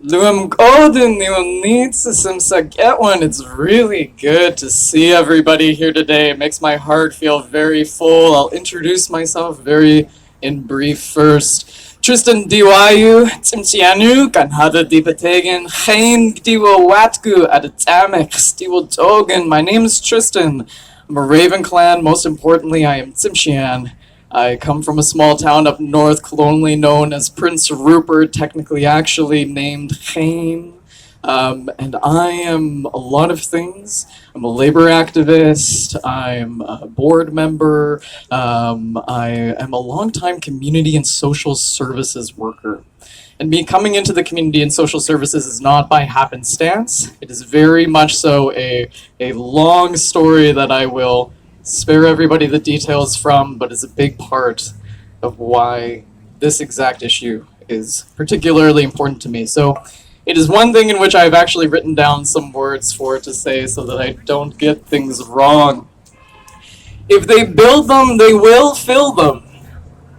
Luam Golden, Luam needs to get one. It's really good to see everybody here today. It makes my heart feel very full. I'll introduce myself very in brief first. Tristan Diwayu, Timtianu, Kanhada Dipategen, Chain Diwa Watku, Adatamek, Diwa Dogan. My name is Tristan. I'm a Raven Clan. Most importantly, I am Tsimshian. I come from a small town up north, colonially known as Prince Rupert, technically actually named Chain. And I am a lot of things. I'm a labor activist, I'm a board member, I am a longtime community and social services worker. And me coming into the community and social services is not by happenstance. It is very much so a long story that I will spare everybody the details from, but is a big part of why this exact issue is particularly important to me. So it is one thing in which I've actually written down some words for it to say so that I don't get things wrong. If they build them, they will fill them.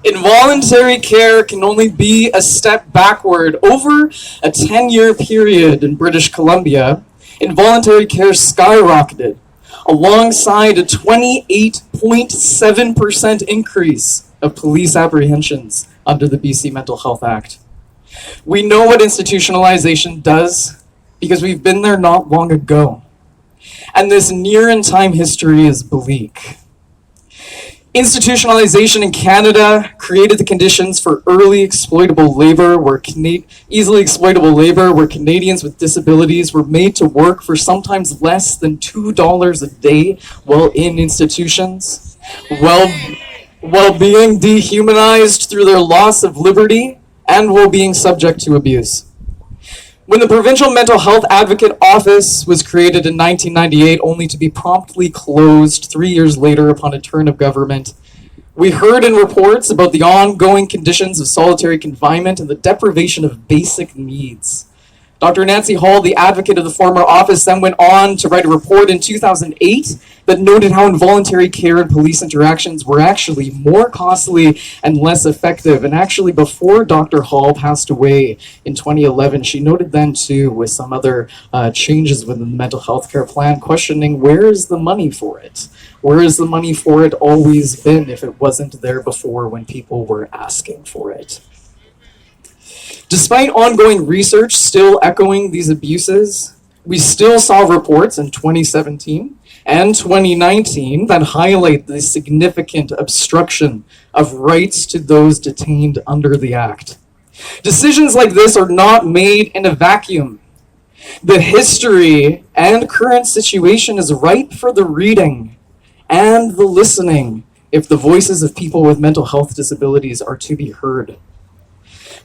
Involuntary care can only be a step backward. Over a 10-year period in British Columbia, involuntary care skyrocketed, alongside a 28.7% increase of police apprehensions under the BC Mental Health Act. We know what institutionalization does because we've been there not long ago. And this near-in-time history is bleak. Institutionalization in Canada created the conditions for easily exploitable labor where Canadians with disabilities were made to work for sometimes less than $2 a day while in institutions, while being dehumanized through their loss of liberty and while being subject to abuse. When the Provincial Mental Health Advocate Office was created in 1998, only to be promptly closed 3 years later upon a turn of government, we heard in reports about the ongoing conditions of solitary confinement and the deprivation of basic needs. Dr. Nancy Hall, the advocate of the former office, then went on to write a report in 2008 that noted how involuntary care and police interactions were actually more costly and less effective. And actually, before Dr. Hall passed away in 2011, she noted then too, with some other changes within the mental health care plan, questioning where is the money for it? Where has the money for it always been if it wasn't there before when people were asking for it? Despite ongoing research still echoing these abuses, we still saw reports in 2017 and 2019 that highlight the significant obstruction of rights to those detained under the Act. Decisions like this are not made in a vacuum. The history and current situation is ripe for the reading and the listening if the voices of people with mental health disabilities are to be heard.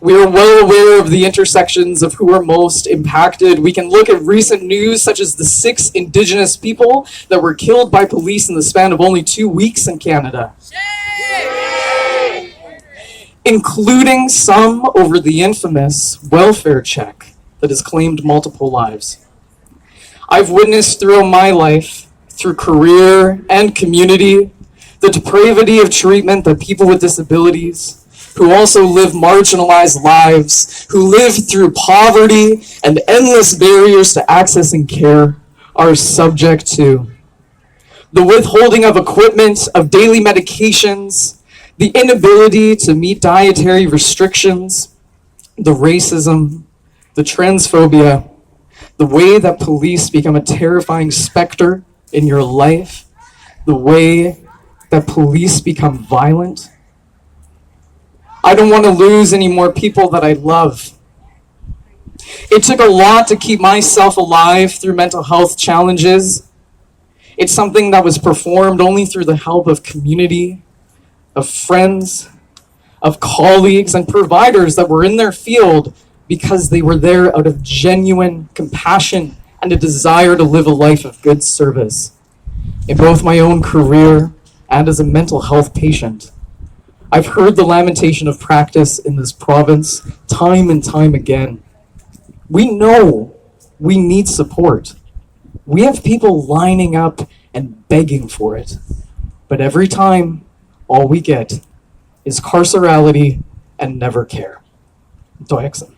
We are well aware of the intersections of who are most impacted. We can look at recent news such as the 6 Indigenous people that were killed by police in the span of only 2 weeks in Canada. Including some over the infamous welfare check that has claimed multiple lives. I've witnessed throughout my life, through career and community, the depravity of treatment that people with disabilities, who also live marginalized lives, who live through poverty and endless barriers to accessing care, are subject to. The withholding of equipment, of daily medications, the inability to meet dietary restrictions, the racism, the transphobia, the way that police become a terrifying specter in your life, the way that police become violent. I don't want to lose any more people that I love. It took a lot to keep myself alive through mental health challenges. It's something that was performed only through the help of community, of friends, of colleagues and providers that were in their field because they were there out of genuine compassion and a desire to live a life of good service. In both my own career and as a mental health patient, I've heard the lamentation of practice in this province time and time again. We know we need support. We have people lining up and begging for it. But every time, all we get is carcerality and never care. Doyexon.